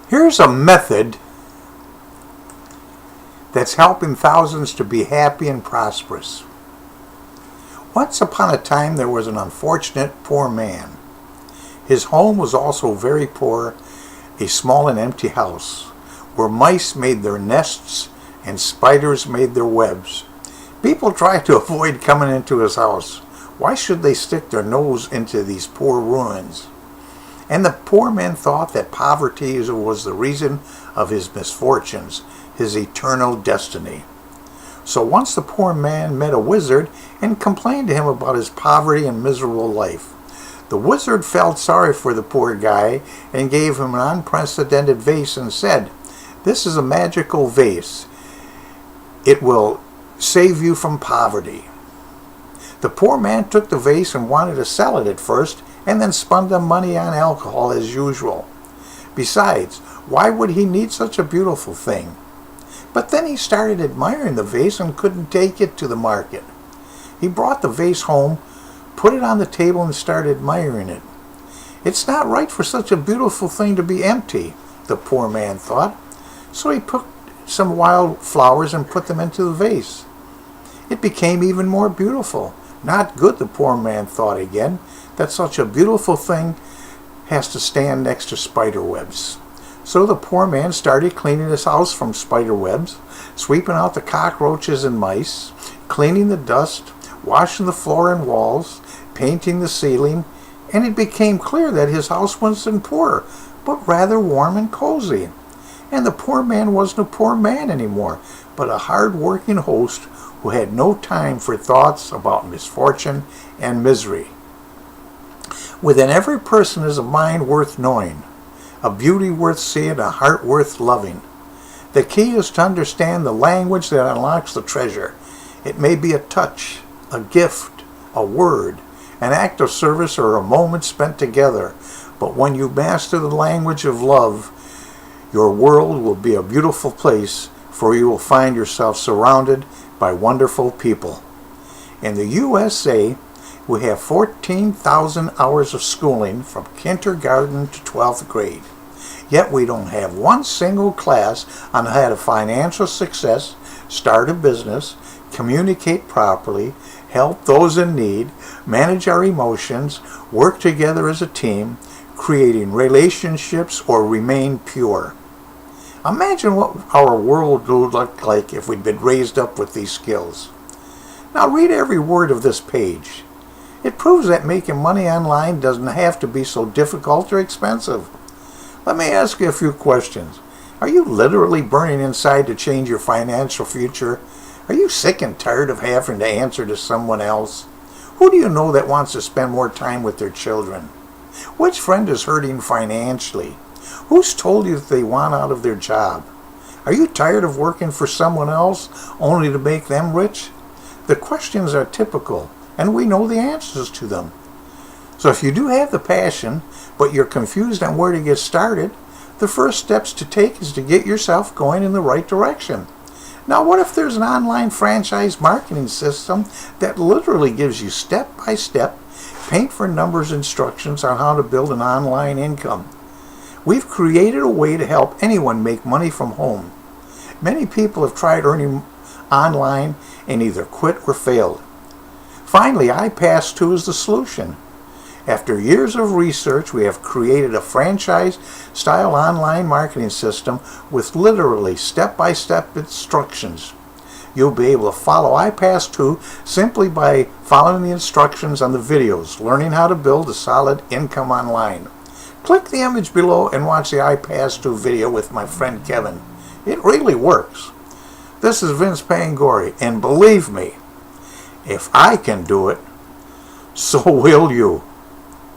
Here's a method that's helping thousands to be happy and prosperous. Once upon a time there was an unfortunate poor man. His home was also very poor, a small and empty house, where mice made their nests and spiders made their webs. People tried to avoid coming into his house. Why should they stick their nose into these poor ruins? And the poor man thought that poverty was the reason of his misfortunes, his eternal destiny. So once the poor man met a wizard and complained to him about his poverty and miserable life. The wizard felt sorry for the poor guy and gave him an unprecedented vase and said, "This is a magical vase. It will save you from poverty." The poor man took the vase and wanted to sell it at first and then spent the money on alcohol as usual. Besides, why would he need such a beautiful thing? But then he started admiring the vase and couldn't take it to the market. He brought the vase home, put it on the table and started admiring it. It's not right for such a beautiful thing to be empty, the poor man thought. So he picked some wild flowers and put them into the vase. It became even more beautiful. Not good, the poor man thought again, that such a beautiful thing has to stand next to spider webs. So the poor man started cleaning his house from spider webs, sweeping out the cockroaches and mice, cleaning the dust, washing the floor and walls, painting the ceiling, and it became clear that his house wasn't poor, but rather warm and cozy. And the poor man wasn't a poor man anymore, but a hard-working host who had no time for thoughts about misfortune and misery. Within every person is a mind worth knowing, a beauty worth seeing, a heart worth loving. The key is to understand the language that unlocks the treasure. It may be a touch, a gift, a word, an act of service, or a moment spent together. But when you master the language of love, your world will be a beautiful place, for you will find yourself surrounded by wonderful people. In the USA, we have 14,000 hours of schooling from kindergarten to 12th grade. Yet we don't have one single class on how to financial success, start a business, communicate properly, help those in need, manage our emotions, work together as a team, creating relationships, or remain pure. Imagine what our world would look like if we'd been raised up with these skills. Now read every word of this page. It proves that making money online doesn't have to be so difficult or expensive. Let me ask you a few questions. Are you literally burning inside to change your financial future? Are you sick and tired of having to answer to someone else? Who do you know that wants to spend more time with their children? Which friend is hurting financially? Who's told you that they want out of their job? Are you tired of working for someone else only to make them rich? The questions are typical, and we know the answers to them. So if you do have the passion, but you're confused on where to get started, the first steps to take is to get yourself going in the right direction. Now what if there's an online franchise marketing system that literally gives you step-by-step, paint-for-numbers instructions on how to build an online income? We've created a way to help anyone make money from home. Many people have tried earning online and either quit or failed. Finally, iPass2 is the solution. After years of research, we have created a franchise-style online marketing system with literally step-by-step instructions. You'll be able to follow iPass2 simply by following the instructions on the videos, learning how to build a solid income online. Click the image below and watch the iPass2 video with my friend Kevin. It really works. This is Vince Pangori, and believe me, if I can do it, so will you.